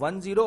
1 0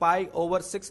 π/6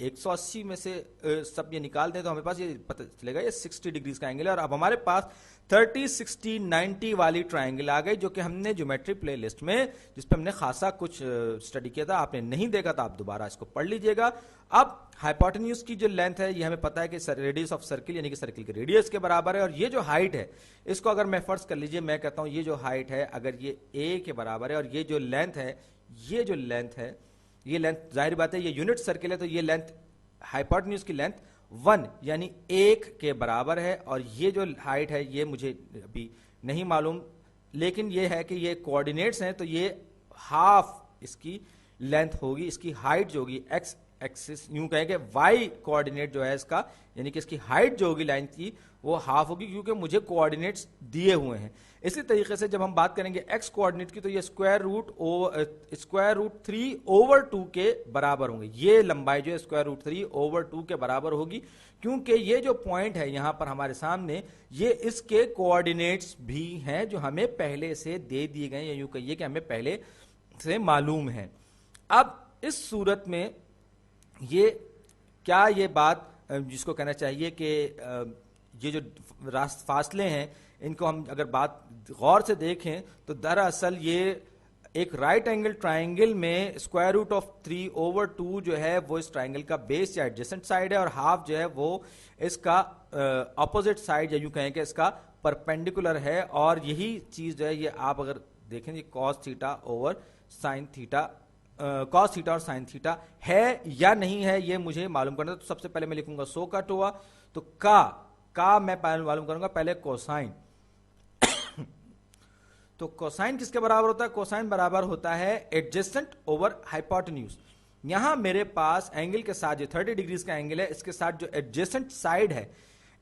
180 में से सब ये निकाल दें तो हमें पास ये पता चलेगा ये 60 डिग्रीज का एंगल है। और अब हमारे पास 30, 60, 90 वाली ट्राइंगल आ गई, जो कि हमने ज्योमेट्री प्ले लिस्ट में, जिस पे हमने खासा कुछ स्टडी किया था, आपने नहीं देखा तो आप दोबारा इसको पढ़ लीजिएगा। अब हाइपोटेन्यूज की जो लेंथ है ये हमें पता है कि रेडियस ऑफ सर्किल यानी कि सर्किल के रेडियस के बराबर है, और ये जो हाइट है इसको अगर मैं फर्ज कर लीजिए, मैं कहता हूं ये जो हाइट है अगर ये a के बराबर है, और ये जो लेंथ है, ये जो लेंथ है, ये लेंथ जाहिर बात है ये यूनिट सर्किल है, तो ये लेंथ हाइपोटेन्यूज की लेंथ 1 यानी 1 के बराबर है, और ये जो हाइट है ये मुझे अभी नहीं मालूम, लेकिन ये है कि ये कोऑर्डिनेट्स हैं, तो ये हाफ इसकी लेंथ होगी, इसकी हाइट जो होगी एक्स एक्सिस, यूं कहें कि वाई कोऑर्डिनेट जो है इसका, यानी कि इसकी हाइट जो होगी लाइन की वो हाफ होगी, क्योंकि मुझे कोऑर्डिनेट्स दिए हुए हैं। इसी तरीके से जब हम बात करेंगे एक्स कोऑर्डिनेट की, तो ये स्क्वायर रूट 3/2 के बराबर होंगे। ये लंबाई जो है स्क्वायर रूट 3/2 के बराबर होगी, क्योंकि ये जो पॉइंट है यहां पर हमारे सामने, ये इसके कोऑर्डिनेट्स भी हैं जो हमें पहले से दे दिए गए, या यूं कहिए कि हमें पहले से मालूम है। अब इस सूरत में ये क्या, ये बात जिसको कहना चाहिए कि ये जो फासले हैं इनको हम अगर बात गौर से देखें तो दरअसल ये एक राइट एंगल ट्राइंगल में स्क्वायर रूट ऑफ 3/2 जो है वो इस ट्राइंगल का बेस या एडजेसेंट साइड है, और हाफ जो है वो इसका अपोजिट साइड, या यूं कहें कि इसका परपेंडिकुलर है। और यही चीज जो है ये आप अगर देखें ये कॉस थीटा और साइन थीटा और साइन थीटा है या नहीं है ये मुझे मालूम करना है। तो सबसे पहले मैं लिखूंगा सो का टोआ, तो का मैं मालूम करूंगा पहले कोसाइन। तो कोसाइन किसके बराबर होता है? कोसाइन बराबर होता है एडजेसेंट ओवर हाइपोटेन्यूज। यहां मेरे पास एंगल के साथ जो 30 डिग्रीज का एंगल है, इसके साथ जो एडजेसेंट साइड है,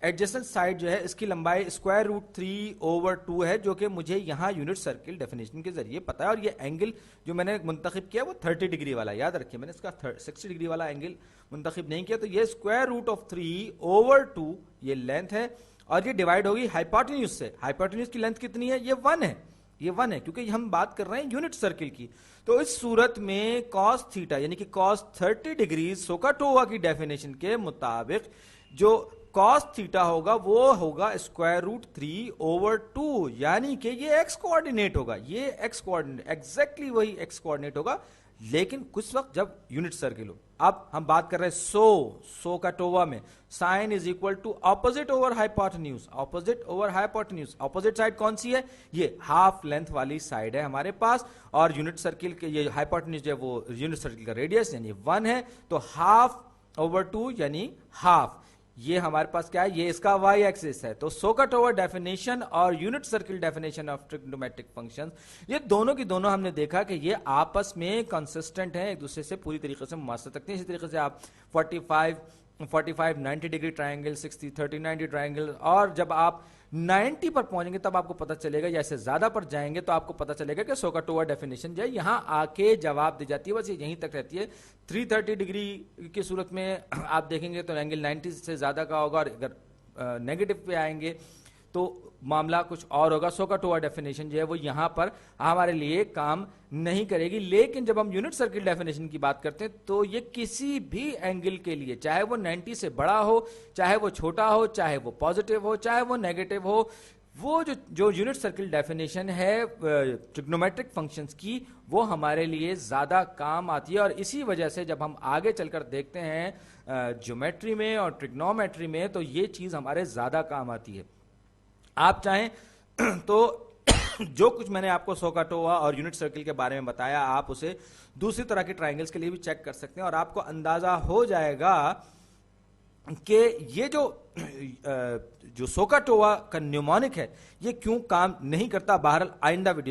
एडजेसेंट साइड जो है इसकी लंबाई स्क्वायर रूट 3/2 है, जो कि मुझे यहां यूनिट सर्किल डेफिनेशन के जरिए पता है। और ये एंगल जो मैंने मुंतखब किया वो 30 डिग्री वाला, याद रखिए मैंने इसका 60 डिग्री वाला एंगल मुंतखब नहीं किया। तो ये स्क्वायर रूट ऑफ 3/2 ये लेंथ है, और ये डिवाइड होगी हाइपोटेन्यूज से। हाइपोटेन्यूज की लेंथ कितनी है? ये 1 है, ये 1 है, क्योंकि हम बात कर रहे हैं यूनिट सर्किल की। तो इस सूरत में कॉस थीटा यानी कि कॉस 30 डिग्री सोकाटोवा की डेफिनेशन के मुताबिक जो कॉस थीटा होगा वो होगा स्क्वायर रूट 3/2, यानी कि ये एक्स कोऑर्डिनेट होगा, ये एक्स कोऑर्डिनेट एग्जैक्टली वही एक्स कोऑर्डिनेट होगा, लेकिन कुछ वक्त जब यूनिट सर्किल हो। अब हम बात कर रहे हैं सो का टोवा में sine is equal to opposite over hypotenuse, opposite over hypotenuse. Opposite side कौन सी है? ये हाफ लेंथ वाली साइड है हमारे पास, और यूनिट सर्किल के ये हाइपोटेन्यूज है वो यूनिट सर्किल का रेडियस यानी 1 है, तो हाफ ओवर 2 यानी हाफ। ये हमारे पास क्या है? ये इसका वाई एक्सिस है। तो सोकाटोवा डेफिनेशन और unit circle definition of trigonometric functions, ये दोनों की दोनों हमने देखा कि ये आपस में कंसिस्टेंट हैं, एक दूसरे से पूरी तरीके से मुमासलत रखते हैं। इसी तरीके से आप 45 90 डिग्री ट्राइंगल, 60 30 90 ट्राइंगल, और जब आप 90 पर पहुंचेंगे तब आपको पता चलेगा, या इससे ज्यादा पर जाएंगे तो आपको पता चलेगा कि सोकाटोवा डेफिनेशन जो है यहां आके जवाब दी जाती है, बस ये यहीं तक रहती है। 330 डिग्री की सूरत में आप देखेंगे तो एंगल 90 से ज्यादा का होगा, और अगर नेगेटिव पे आएंगे तो मामला कुछ और होगा। सोकाटोवा डेफिनेशन जो है वो यहां पर हमारे लिए काम नहीं करेगी। लेकिन जब हम यूनिट सर्किल डेफिनेशन की बात करते हैं तो ये किसी भी एंगल के लिए, चाहे वो 90 से बड़ा हो, चाहे वो छोटा हो, चाहे वो पॉजिटिव हो, चाहे वो नेगेटिव हो, वो जो यूनिट सर्किल डेफिनेशन है ट्रिग्नोमेट्रिक फंक्शंस की, वो हमारे लिए ज्यादा काम आती है। और इसी वजह से जब हम आगे चलकर देखते हैं ज्योमेट्री में और ट्रिग्नोमेट्री में, तो ये चीज हमारे ज्यादा काम आती है। आप चाहें तो जो कुछ मैंने आपको सोकाटोवा और यूनिट सर्किल के बारे में बताया, आप उसे दूसरी तरह के ट्राइंगल्स के लिए भी चेक कर सकते हैं, और आपको अंदाजा हो जाएगा कि ये जो सोकाटोवा का न्यूमोनिक है ये क्यों काम नहीं करता। बहरहाल आइंदा वीडियो